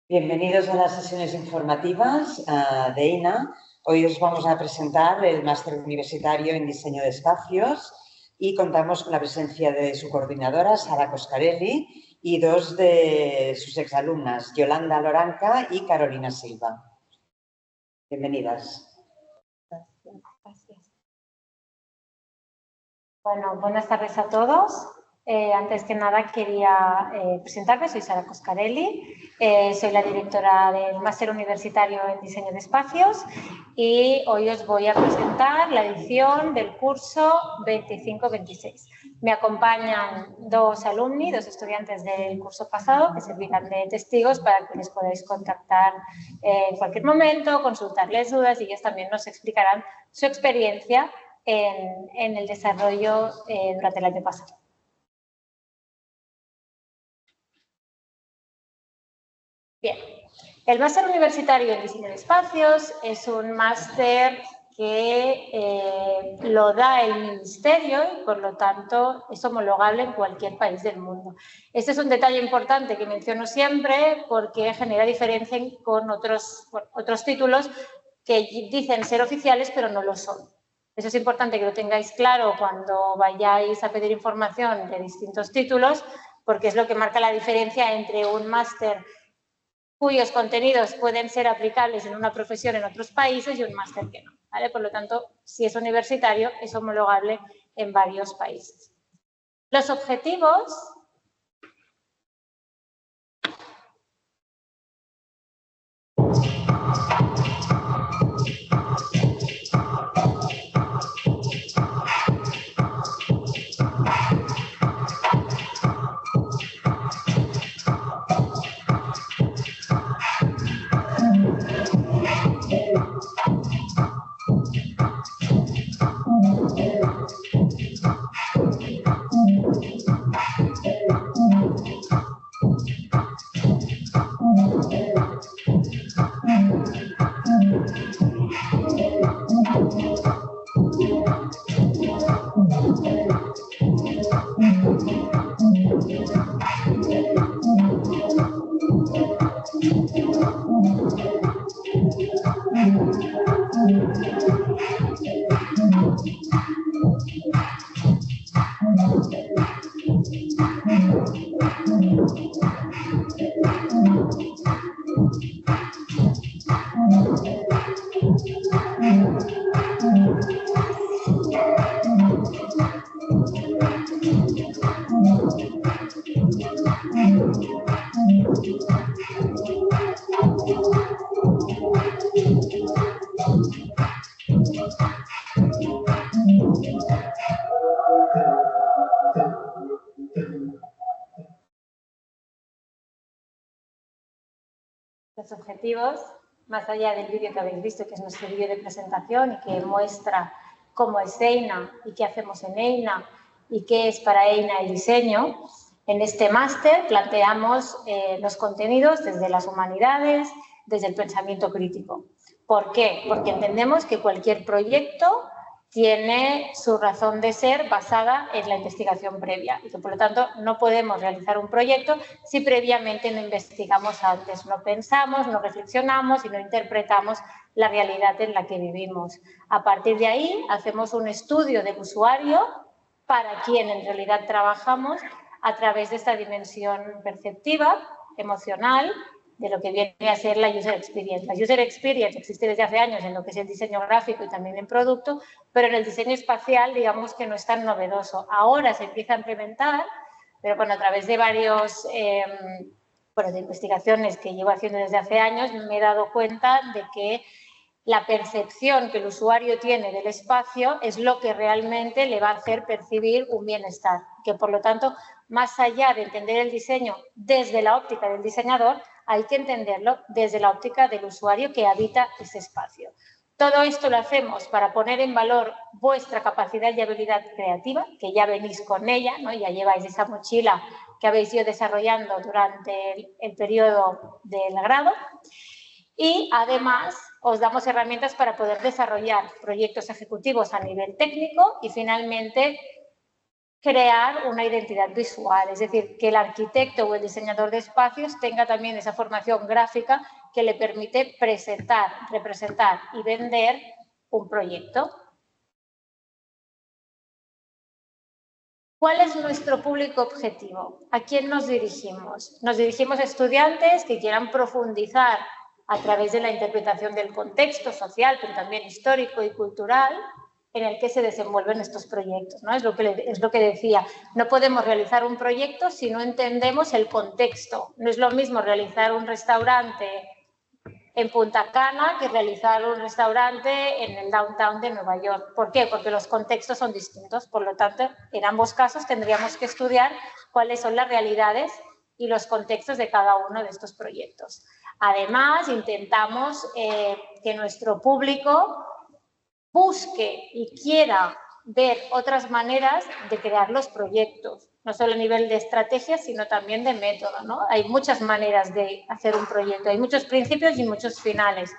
Bienvenidos a las sesiones informativas de EINA. Hoy os vamos a presentar el máster universitario en diseño de espacios y contamos con la presencia de su coordinadora, Sara Coscarelli, y dos de sus exalumnas, Yolanda Loranca y Carolina Silva. Bienvenidas. Gracias. Bueno, buenas tardes a todos. Antes que nada quería presentarme, soy Sara Coscarelli, soy la directora del Máster Universitario en Diseño de Espacios y hoy os voy a presentar la edición del curso 25-26. Me acompañan dos estudiantes del curso pasado que servirán de testigos para que les podáis contactar en cualquier momento, consultarles dudas y ellos también nos explicarán su experiencia en el desarrollo durante el año pasado. Bien, el máster universitario en diseño de espacios es un máster que lo da el Ministerio y, por lo tanto, es homologable en cualquier país del mundo. Este es un detalle importante que menciono siempre porque genera diferencia con otros títulos que dicen ser oficiales pero no lo son. Eso es importante que lo tengáis claro cuando vayáis a pedir información de distintos títulos porque es lo que marca la diferencia entre un máster cuyos contenidos pueden ser aplicables en una profesión en otros países y un máster que no, ¿vale? Por lo tanto, si es universitario, es homologable en varios países. Los objetivos más allá del vídeo que habéis visto, que es nuestro vídeo de presentación y que muestra cómo es EINA y qué hacemos en EINA y qué es para EINA el diseño, en este máster planteamos los contenidos desde las humanidades, desde el pensamiento crítico. ¿Por qué? Porque entendemos que cualquier proyecto tiene su razón de ser basada en la investigación previa y que, por lo tanto, no podemos realizar un proyecto si previamente no investigamos antes, no pensamos, no reflexionamos y no interpretamos la realidad en la que vivimos. A partir de ahí, hacemos un estudio del usuario para quien en realidad trabajamos a través de esta dimensión perceptiva, emocional, de lo que viene a ser la user experience. La user experience existe desde hace años en lo que es el diseño gráfico y también en producto, pero en el diseño espacial digamos que no es tan novedoso. Ahora se empieza a implementar, pero bueno, a través de varios de investigaciones que llevo haciendo desde hace años, me he dado cuenta de que la percepción que el usuario tiene del espacio es lo que realmente le va a hacer percibir un bienestar, que por lo tanto, más allá de entender el diseño desde la óptica del diseñador, hay que entenderlo desde la óptica del usuario que habita ese espacio. Todo esto lo hacemos para poner en valor vuestra capacidad y habilidad creativa, que ya venís con ella, ¿no? Ya lleváis esa mochila que habéis ido desarrollando durante el periodo del grado. Y además os damos herramientas para poder desarrollar proyectos ejecutivos a nivel técnico y finalmente crear una identidad visual, es decir, que el arquitecto o el diseñador de espacios tenga también esa formación gráfica que le permite presentar, representar y vender un proyecto. ¿Cuál es nuestro público objetivo? ¿A quién nos dirigimos? Nos dirigimos a estudiantes que quieran profundizar a través de la interpretación del contexto social, pero también histórico y cultural, en el que se desenvuelven estos proyectos, ¿no? Es lo que decía, no podemos realizar un proyecto si no entendemos el contexto. No es lo mismo realizar un restaurante en Punta Cana que realizar un restaurante en el downtown de Nueva York. ¿Por qué? Porque los contextos son distintos. Por lo tanto, en ambos casos tendríamos que estudiar cuáles son las realidades y los contextos de cada uno de estos proyectos. Además, intentamos que nuestro público busque y quiera ver otras maneras de crear los proyectos, no solo a nivel de estrategia, sino también de método, ¿no? Hay muchas maneras de hacer un proyecto, hay muchos principios y muchos finales.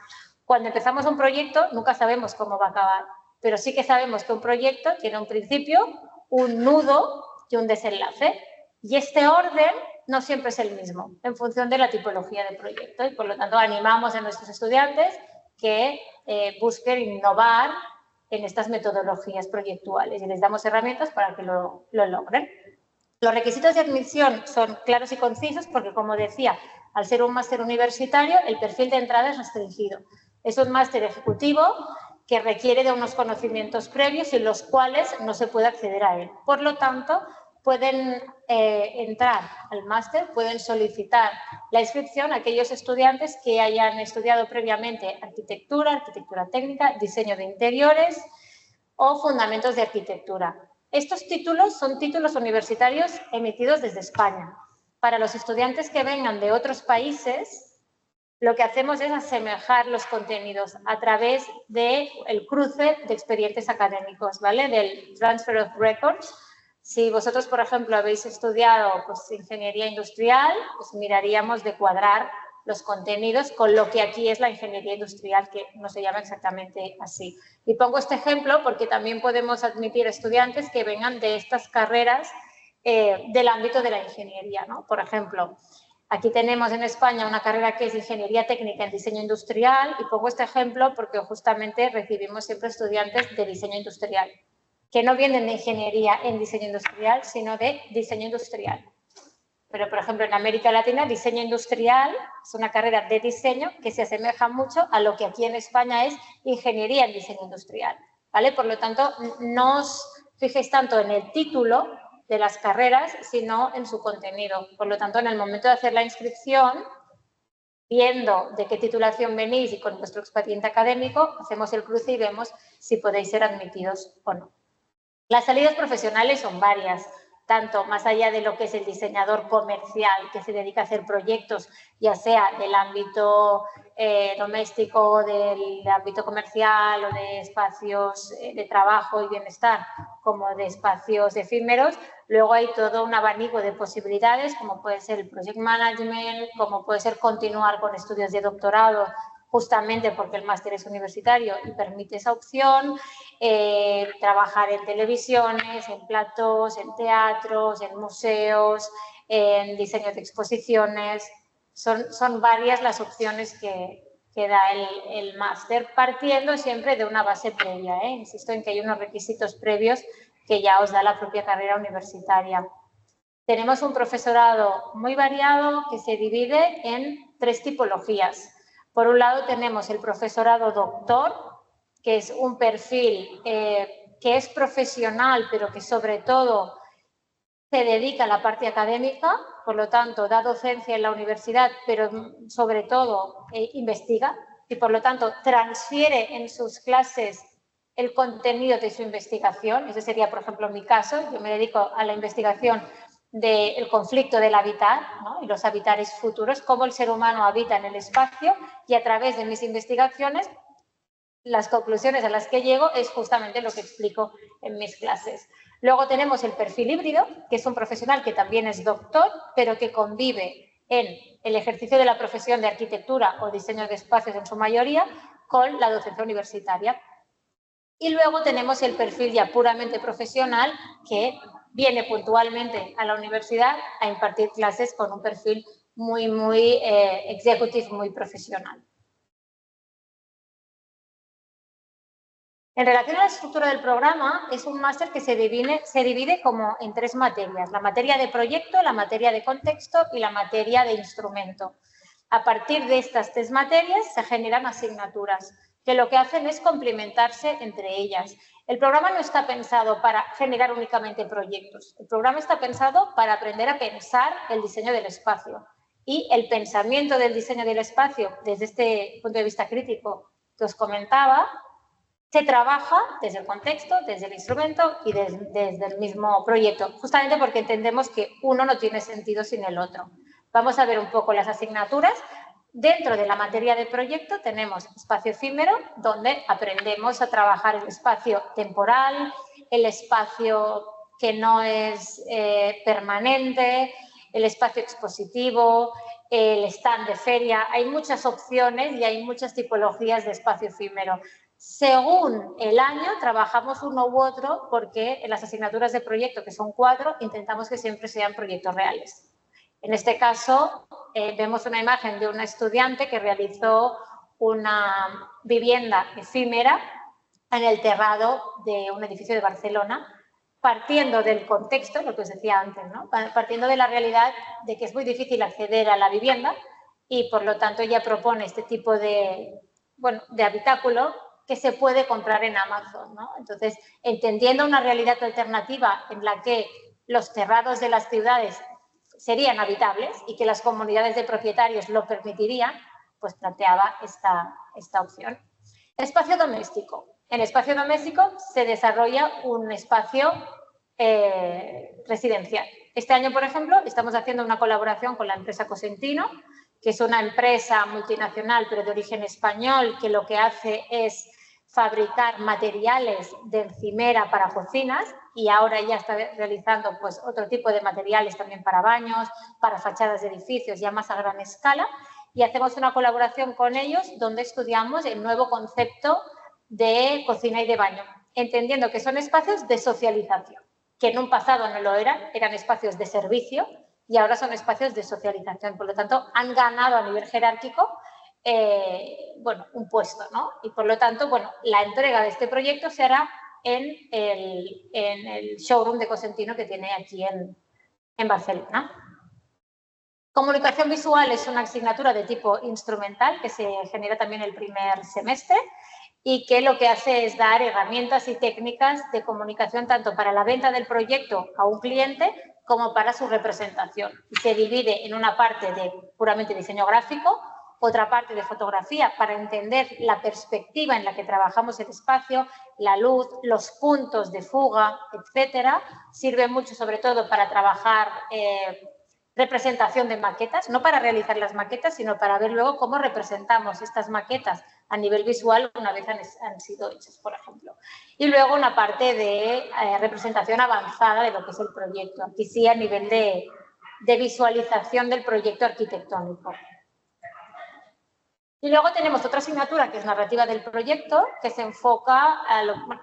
Cuando empezamos un proyecto nunca sabemos cómo va a acabar, pero sí que sabemos que un proyecto tiene un principio, un nudo y un desenlace. Y este orden no siempre es el mismo, en función de la tipología de proyecto. Y por lo tanto animamos a nuestros estudiantes que busquen innovar en estas metodologías proyectuales y les damos herramientas para que lo logren. Los requisitos de admisión son claros y concisos porque, como decía, al ser un máster universitario, el perfil de entrada es restringido. Es un máster ejecutivo que requiere de unos conocimientos previos en los cuales no se puede acceder a él. Por lo tanto, pueden entrar al máster, pueden solicitar la inscripción a aquellos estudiantes que hayan estudiado previamente arquitectura, arquitectura técnica, diseño de interiores o fundamentos de arquitectura. Estos títulos son títulos universitarios emitidos desde España. Para los estudiantes que vengan de otros países, lo que hacemos es asemejar los contenidos a través del cruce de expedientes académicos, ¿vale? Del Transfer of Records. Si vosotros, por ejemplo, habéis estudiado pues, ingeniería industrial, pues miraríamos de cuadrar los contenidos con lo que aquí es la ingeniería industrial, que no se llama exactamente así. Y pongo este ejemplo porque también podemos admitir estudiantes que vengan de estas carreras del ámbito de la ingeniería, ¿no? Por ejemplo, aquí tenemos en España una carrera que es Ingeniería Técnica en Diseño Industrial y pongo este ejemplo porque justamente recibimos siempre estudiantes de diseño industrial, que no vienen de ingeniería en diseño industrial, sino de diseño industrial. Pero, por ejemplo, en América Latina, diseño industrial es una carrera de diseño que se asemeja mucho a lo que aquí en España es ingeniería en diseño industrial, ¿vale? Por lo tanto, no os fijéis tanto en el título de las carreras, sino en su contenido. Por lo tanto, en el momento de hacer la inscripción, viendo de qué titulación venís y con vuestro expediente académico, hacemos el cruce y vemos si podéis ser admitidos o no. Las salidas profesionales son varias, tanto más allá de lo que es el diseñador comercial que se dedica a hacer proyectos, ya sea del ámbito doméstico, del ámbito comercial o de espacios de trabajo y bienestar, como de espacios efímeros. Luego hay todo un abanico de posibilidades, como puede ser el project management, como puede ser continuar con estudios de doctorado, justamente porque el máster es universitario y permite esa opción, trabajar en televisiones, en platós, en teatros, en museos, en diseño de exposiciones. Son varias las opciones que da el máster, partiendo siempre de una base previa. Insisto en que hay unos requisitos previos que ya os da la propia carrera universitaria. Tenemos un profesorado muy variado que se divide en 3 tipologías. Por un lado tenemos el profesorado doctor, que es un perfil que es profesional, pero que sobre todo se dedica a la parte académica, por lo tanto da docencia en la universidad, pero sobre todo investiga y por lo tanto transfiere en sus clases el contenido de su investigación. Ese sería, por ejemplo, mi caso. Yo me dedico a la investigación del conflicto del hábitat, ¿no? Y los hábitats futuros, cómo el ser humano habita en el espacio, y a través de mis investigaciones las conclusiones a las que llego es justamente lo que explico en mis clases. Luego tenemos el perfil híbrido, que es un profesional que también es doctor, pero que convive en el ejercicio de la profesión de arquitectura o diseño de espacios en su mayoría con la docencia universitaria. Y luego tenemos el perfil ya puramente profesional, que viene puntualmente a la universidad a impartir clases con un perfil muy executive, muy profesional. En relación a la estructura del programa, es un máster que se divide como en 3 materias: la materia de proyecto, la materia de contexto y la materia de instrumento. A partir de estas 3 materias se generan asignaturas que lo que hacen es complementarse entre ellas. El programa no está pensado para generar únicamente proyectos. El programa está pensado para aprender a pensar el diseño del espacio. Y el pensamiento del diseño del espacio, desde este punto de vista crítico que os comentaba, se trabaja desde el contexto, desde el instrumento y desde el mismo proyecto, justamente porque entendemos que uno no tiene sentido sin el otro. Vamos a ver un poco las asignaturas. Dentro de la materia de proyecto tenemos espacio efímero, donde aprendemos a trabajar el espacio temporal, el espacio que no es permanente, el espacio expositivo, el stand de feria. Hay muchas opciones y hay muchas tipologías de espacio efímero. Según el año, trabajamos uno u otro, porque en las asignaturas de proyecto, que son 4, intentamos que siempre sean proyectos reales. En este caso, vemos una imagen de una estudiante que realizó una vivienda efímera en el terrado de un edificio de Barcelona, partiendo del contexto, lo que os decía antes, ¿no? Partiendo de la realidad de que es muy difícil acceder a la vivienda y, por lo tanto, ella propone este tipo de habitáculo que se puede comprar en Amazon, ¿no? Entonces, entendiendo una realidad alternativa en la que los terrados de las ciudades serían habitables y que las comunidades de propietarios lo permitirían, pues planteaba esta opción. Espacio doméstico. En espacio doméstico se desarrolla un espacio residencial. Este año, por ejemplo, estamos haciendo una colaboración con la empresa Cosentino, que es una empresa multinacional pero de origen español, que lo que hace es fabricar materiales de encimera para cocinas, y ahora ya está realizando pues otro tipo de materiales también para baños, para fachadas de edificios, ya más a gran escala, y hacemos una colaboración con ellos donde estudiamos el nuevo concepto de cocina y de baño, entendiendo que son espacios de socialización, que en un pasado no lo eran espacios de servicio y ahora son espacios de socialización. Por lo tanto, han ganado a nivel jerárquico un puesto, ¿no? Y por lo tanto, la entrega de este proyecto se hará en el showroom de Cosentino que tiene aquí en Barcelona. Comunicación visual es una asignatura de tipo instrumental que se genera también el primer semestre y que lo que hace es dar herramientas y técnicas de comunicación tanto para la venta del proyecto a un cliente como para su representación. Y se divide en una parte de puramente diseño gráfico, otra parte de fotografía para entender la perspectiva en la que trabajamos el espacio, la luz, los puntos de fuga, etcétera. Sirve mucho sobre todo para trabajar representación de maquetas, no para realizar las maquetas, sino para ver luego cómo representamos estas maquetas a nivel visual una vez han sido hechas, por ejemplo. Y luego una parte de representación avanzada de lo que es el proyecto, aquí sí a nivel de visualización del proyecto arquitectónico. Y luego tenemos otra asignatura que es narrativa del proyecto, que se enfoca,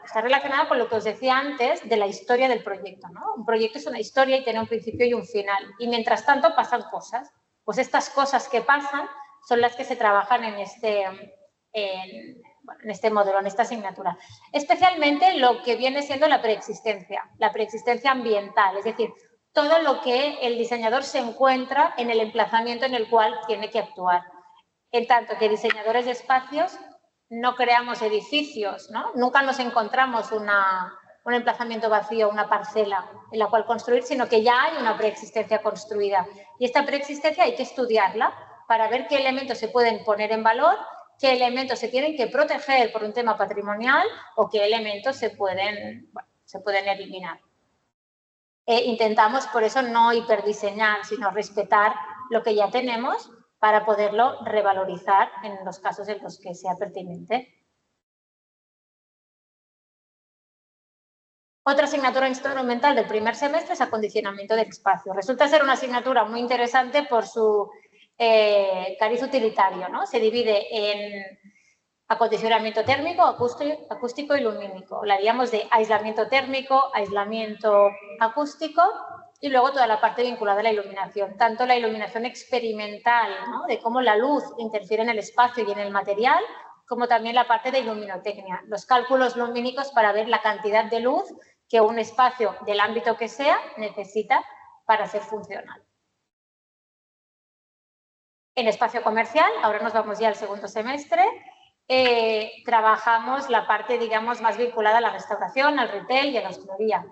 está relacionada con lo que os decía antes de la historia del proyecto, ¿no? Un proyecto es una historia y tiene un principio y un final. Y mientras tanto pasan cosas. Pues estas cosas que pasan son las que se trabajan en este módulo, en esta asignatura. Especialmente lo que viene siendo la preexistencia ambiental, es decir, todo lo que el diseñador se encuentra en el emplazamiento en el cual tiene que actuar. En tanto que diseñadores de espacios no creamos edificios, ¿no? Nunca nos encontramos un emplazamiento vacío, una parcela en la cual construir, sino que ya hay una preexistencia construida. Y esta preexistencia hay que estudiarla para ver qué elementos se pueden poner en valor, qué elementos se tienen que proteger por un tema patrimonial o qué elementos se pueden eliminar. Intentamos, por eso, no hiperdiseñar, sino respetar lo que ya tenemos para poderlo revalorizar en los casos en los que sea pertinente. Otra asignatura instrumental del primer semestre es acondicionamiento del espacio. Resulta ser una asignatura muy interesante por su cariz utilitario, ¿no? Se divide acondicionamiento térmico, acústico y lumínico. Hablaríamos de aislamiento térmico, aislamiento acústico y luego toda la parte vinculada a la iluminación. Tanto la iluminación experimental, ¿no?, de cómo la luz interfiere en el espacio y en el material, como también la parte de iluminotecnia, los cálculos lumínicos para ver la cantidad de luz que un espacio del ámbito que sea necesita para ser funcional. En espacio comercial, ahora nos vamos ya al segundo semestre, trabajamos la parte, digamos, más vinculada a la restauración, al retail y a la hostelería.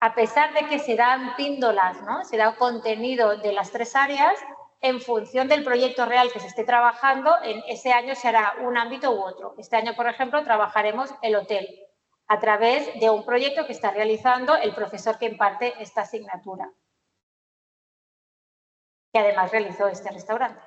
A pesar de que se dan píndolas, ¿no?, se da contenido de las tres áreas, en función del proyecto real que se esté trabajando, en ese año se hará un ámbito u otro. Este año, por ejemplo, trabajaremos el hotel a través de un proyecto que está realizando el profesor que imparte esta asignatura, que además realizó este restaurante.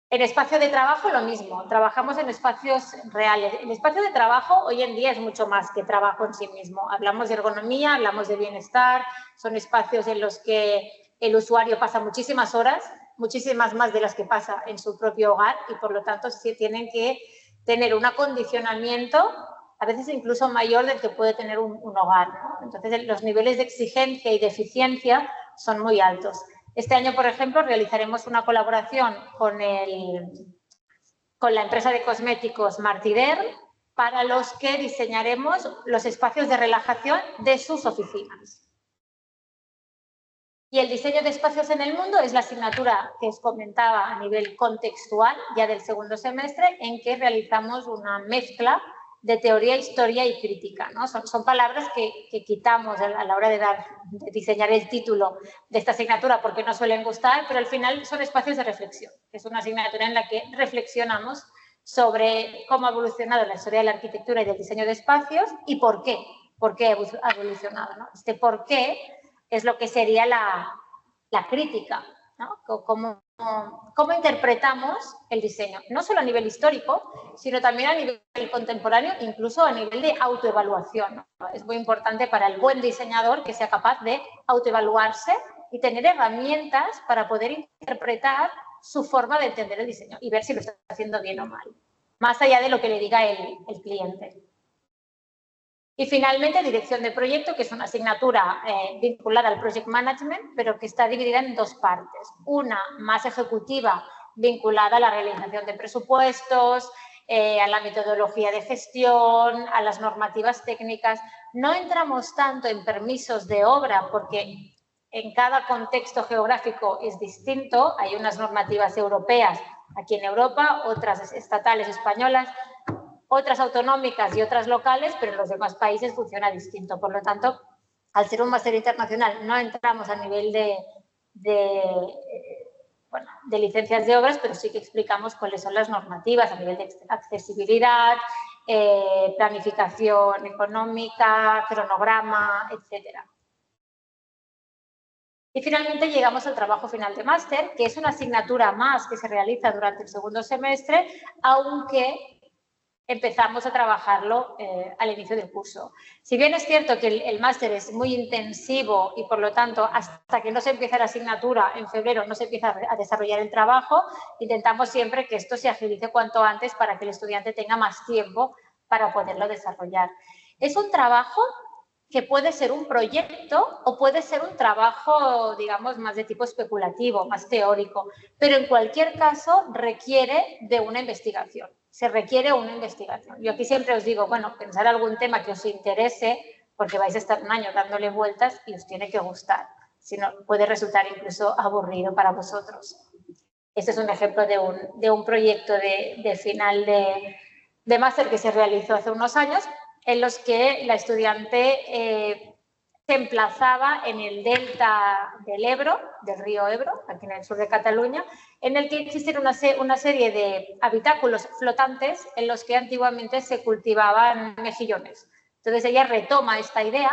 En espacio de trabajo lo mismo, trabajamos en espacios reales. El espacio de trabajo hoy en día es mucho más que trabajo en sí mismo. Hablamos de ergonomía, hablamos de bienestar, son espacios en los que el usuario pasa muchísimas horas, muchísimas más de las que pasa en su propio hogar y por lo tanto sí tienen que tener un acondicionamiento a veces incluso mayor del que puede tener un hogar, ¿no? Entonces los niveles de exigencia y de eficiencia son muy altos. Este año, por ejemplo, realizaremos una colaboración con la empresa de cosméticos Martider, para los que diseñaremos los espacios de relajación de sus oficinas. Y el diseño de espacios en el mundo es la asignatura que os comentaba a nivel contextual, ya del segundo semestre, en que realizamos una mezcla de teoría, historia y crítica, ¿no? Son palabras que quitamos a la hora de diseñar el título de esta asignatura porque no suelen gustar, pero al final son espacios de reflexión. Es una asignatura en la que reflexionamos sobre cómo ha evolucionado la historia de la arquitectura y del diseño de espacios y por qué ha evolucionado, ¿no? Este por qué es lo que sería la crítica, ¿no? ¿Cómo interpretamos el diseño? No solo a nivel histórico, sino también a nivel contemporáneo, incluso a nivel de autoevaluación, ¿no? Es muy importante para el buen diseñador que sea capaz de autoevaluarse y tener herramientas para poder interpretar su forma de entender el diseño y ver si lo está haciendo bien o mal, más allá de lo que le diga el cliente. Y finalmente, dirección de proyecto, que es una asignatura vinculada al project management, pero que está dividida en dos partes. Una más ejecutiva, vinculada a la realización de presupuestos, a la metodología de gestión, a las normativas técnicas. No entramos tanto en permisos de obra porque en cada contexto geográfico es distinto. Hay unas normativas europeas aquí en Europa, otras estatales españolas, otras autonómicas y otras locales, pero en los demás países funciona distinto. Por lo tanto, al ser un máster internacional, no entramos a nivel de licencias de obras, pero sí que explicamos cuáles son las normativas a nivel de accesibilidad, planificación económica, cronograma, etcétera. Y finalmente llegamos al trabajo final de máster, que es una asignatura más que se realiza durante el segundo semestre, aunque empezamos a trabajarlo al inicio del curso. Si bien es cierto que el máster es muy intensivo y por lo tanto hasta que no se empieza la asignatura en febrero no se empieza a desarrollar el trabajo, intentamos siempre que esto se agilice cuanto antes para que el estudiante tenga más tiempo para poderlo desarrollar. Es un trabajo que puede ser un proyecto o puede ser un trabajo, digamos, más de tipo especulativo, más teórico, pero en cualquier caso requiere de una investigación. Se requiere una investigación. Yo aquí siempre os digo, bueno, pensar algún tema que os interese, porque vais a estar un año dándole vueltas y os tiene que gustar. Si no, puede resultar incluso aburrido para vosotros. Este es un ejemplo de un proyecto de final de máster que se realizó hace unos años, en los que la estudiante se emplazaba en el delta del Ebro, del río Ebro, aquí en el sur de Cataluña, en el que existen una serie de habitáculos flotantes en los que antiguamente se cultivaban mejillones. Entonces ella retoma esta idea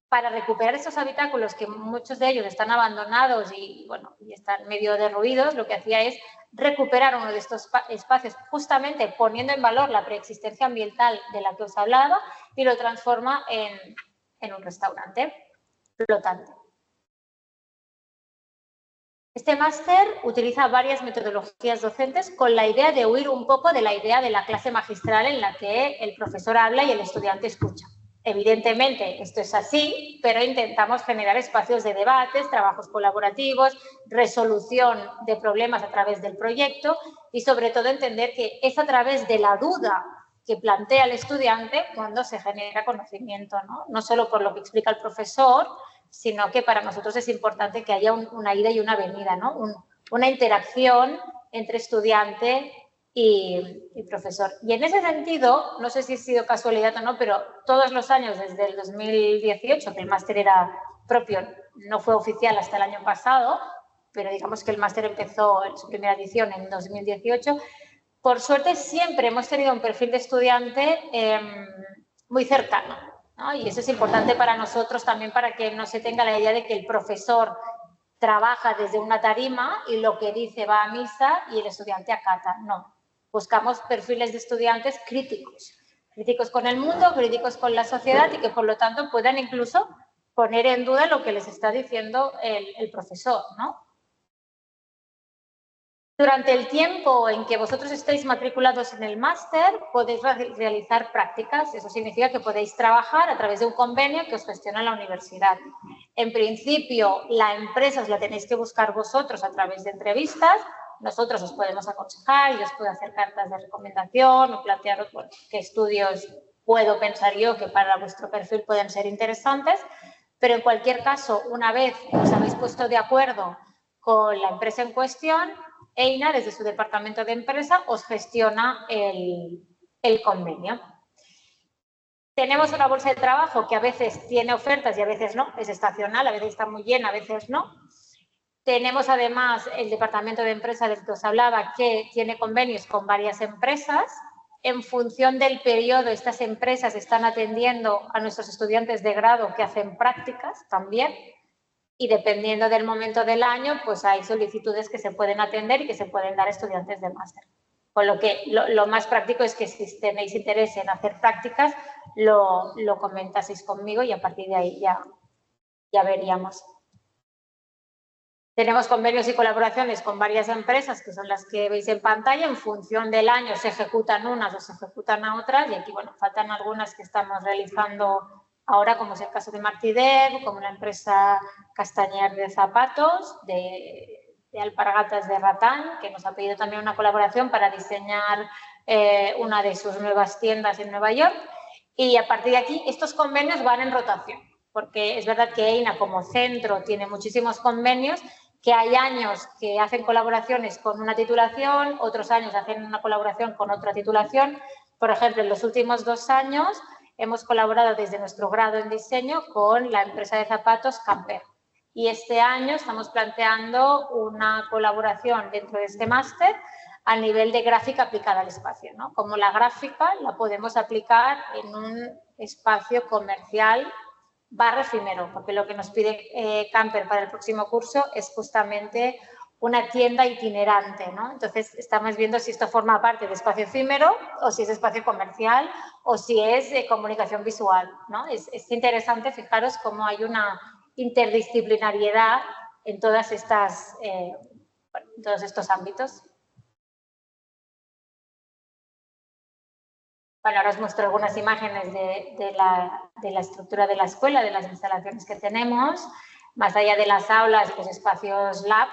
para recuperar esos habitáculos, que muchos de ellos están abandonados y están medio derruidos. Lo que hacía es recuperar uno de estos espacios, justamente poniendo en valor la preexistencia ambiental de la que os hablaba, y lo transforma en un restaurante flotante. Este máster utiliza varias metodologías docentes con la idea de huir un poco de la idea de la clase magistral en la que el profesor habla y el estudiante escucha. Evidentemente, esto es así, pero intentamos generar espacios de debates, trabajos colaborativos, resolución de problemas a través del proyecto y, sobre todo, entender que es a través de la duda que plantea el estudiante cuando se genera conocimiento, ¿no? No solo por lo que explica el profesor, sino que para nosotros es importante que haya una ida y una venida, ¿no? Una interacción entre estudiante y profesor. Y en ese sentido, no sé si ha sido casualidad o no, pero todos los años desde el 2018, que el máster era propio, no fue oficial hasta el año pasado, pero digamos que el máster empezó en su primera edición en 2018, por suerte siempre hemos tenido un perfil de estudiante muy cercano, ¿no? Y eso es importante para nosotros también, para que no se tenga la idea de que el profesor trabaja desde una tarima y lo que dice va a misa y el estudiante acata. No, buscamos perfiles de estudiantes críticos, críticos con el mundo, críticos con la sociedad y que por lo tanto puedan incluso poner en duda lo que les está diciendo el profesor, ¿no? Durante el tiempo en que vosotros estéis matriculados en el máster, podéis realizar prácticas. Eso significa que podéis trabajar a través de un convenio que os gestiona la universidad. En principio, la empresa os la tenéis que buscar vosotros a través de entrevistas. Nosotros os podemos aconsejar y os puedo hacer cartas de recomendación o plantearos, bueno, qué estudios puedo pensar yo que para vuestro perfil pueden ser interesantes. Pero en cualquier caso, una vez os habéis puesto de acuerdo con la empresa en cuestión, EINA, desde su departamento de empresa, os gestiona el convenio. Tenemos una bolsa de trabajo que a veces tiene ofertas y a veces no, es estacional, a veces está muy llena, a veces no. Tenemos además el departamento de empresa del que os hablaba, que tiene convenios con varias empresas. En función del periodo, estas empresas están atendiendo a nuestros estudiantes de grado que hacen prácticas también. Y dependiendo del momento del año, pues hay solicitudes que se pueden atender y que se pueden dar a estudiantes de máster. Con lo que lo más práctico es que si tenéis interés en hacer prácticas, lo comentaseis conmigo y a partir de ahí ya veríamos. Tenemos convenios y colaboraciones con varias empresas, que son las que veis en pantalla. En función del año se ejecutan unas o se ejecutan a otras. Y aquí, bueno, faltan algunas que estamos realizando ahora, como es el caso de Martidev, como la empresa Castañer de zapatos, de alpargatas de Ratán, que nos ha pedido también una colaboración para diseñar una de sus nuevas tiendas en Nueva York. Y a partir de aquí, estos convenios van en rotación, porque es verdad que EINA como centro tiene muchísimos convenios, que hay años que hacen colaboraciones con una titulación, otros años hacen una colaboración con otra titulación. Por ejemplo, en los últimos 2 años hemos colaborado desde nuestro grado en diseño con la empresa de zapatos Camper. Y este año estamos planteando una colaboración dentro de este máster a nivel de gráfica aplicada al espacio, ¿no? Como la gráfica la podemos aplicar en un espacio comercial / efímero, porque lo que nos pide Camper para el próximo curso es justamente una tienda itinerante, ¿no? Entonces, estamos viendo si esto forma parte de espacio efímero o si es espacio comercial o si es comunicación visual, ¿no? Es interesante, fijaros cómo hay una interdisciplinariedad en todas estas, en todos estos ámbitos. Bueno, ahora os muestro algunas imágenes de la estructura de la escuela, de las instalaciones que tenemos. Más allá de las aulas y los espacios lab,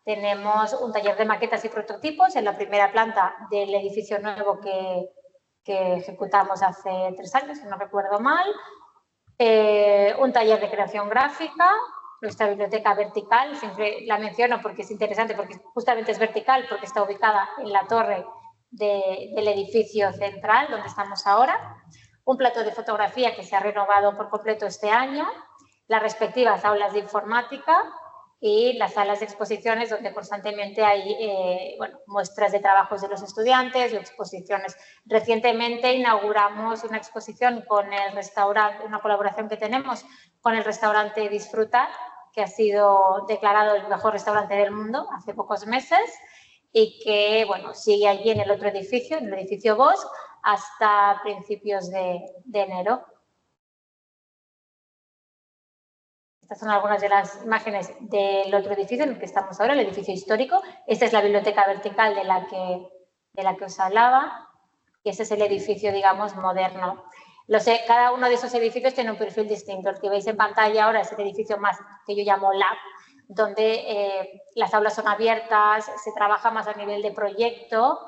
tenemos un taller de maquetas y prototipos en la primera planta del edificio nuevo que ejecutamos hace 3 años, si no recuerdo mal. Un taller de creación gráfica, nuestra biblioteca vertical, siempre la menciono porque es interesante, porque justamente es vertical, porque está ubicada en la torre del edificio central donde estamos ahora, un plató de fotografía que se ha renovado por completo este año, las respectivas aulas de informática y las salas de exposiciones donde constantemente hay muestras de trabajos de los estudiantes o exposiciones. Recientemente inauguramos una exposición con el restaurante, una colaboración que tenemos con el restaurante Disfrutar, que ha sido declarado el mejor restaurante del mundo hace pocos meses, y que, bueno, sigue allí en el otro edificio, en el edificio Bosch, hasta principios de enero. Esta Estas son algunas de las imágenes del otro edificio en el que estamos ahora, el edificio histórico. Esta es la biblioteca vertical de la que os hablaba. Y este es el edificio, digamos, moderno. Cada uno de esos edificios tiene un perfil distinto. El que veis en pantalla ahora es el edificio más que yo llamo lab, donde las aulas son abiertas, se trabaja más a nivel de proyecto.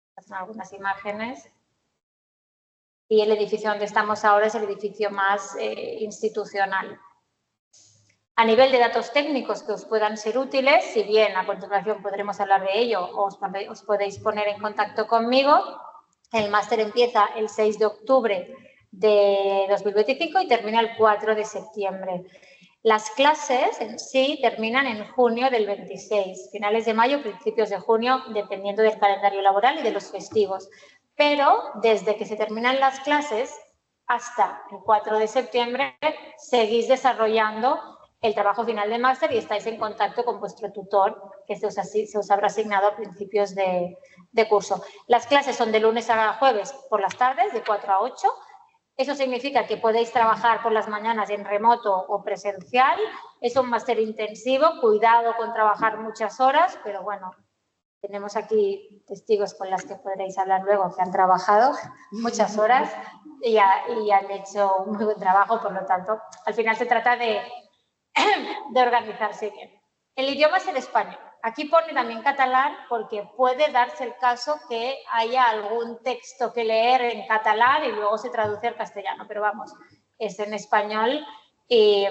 Estas son algunas imágenes. Y el edificio donde estamos ahora es el edificio más institucional. A nivel de datos técnicos que os puedan ser útiles, si bien a continuación podremos hablar de ello o os podéis poner en contacto conmigo, el máster empieza el 6 de octubre de 2025 y termina el 4 de septiembre. Las clases en sí terminan en junio del 26, finales de mayo, principios de junio, dependiendo del calendario laboral y de los festivos. Pero desde que se terminan las clases hasta el 4 de septiembre seguís desarrollando el trabajo final de máster y estáis en contacto con vuestro tutor, que se os habrá asignado a principios de curso. Las clases son de lunes a jueves por las tardes, de 4 a 8. Eso significa que podéis trabajar por las mañanas en remoto o presencial. Es un máster intensivo, cuidado con trabajar muchas horas, pero bueno, tenemos aquí testigos con las que podréis hablar luego que han trabajado muchas horas y han hecho un muy buen trabajo, por lo tanto, al final se trata de organizarse bien. El idioma es el español. Aquí pone también catalán porque puede darse el caso que haya algún texto que leer en catalán y luego se traduce al castellano, pero vamos, es en español y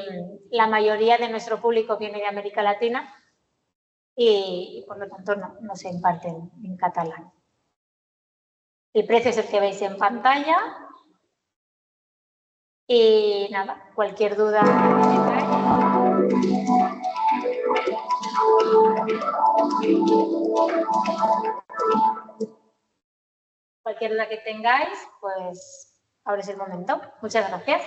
la mayoría de nuestro público viene de América Latina y por lo tanto no se imparte en catalán. El precio es el que veis en pantalla y nada, cualquier duda que tengáis. Cualquier duda que tengáis, pues ahora es el momento. Muchas gracias.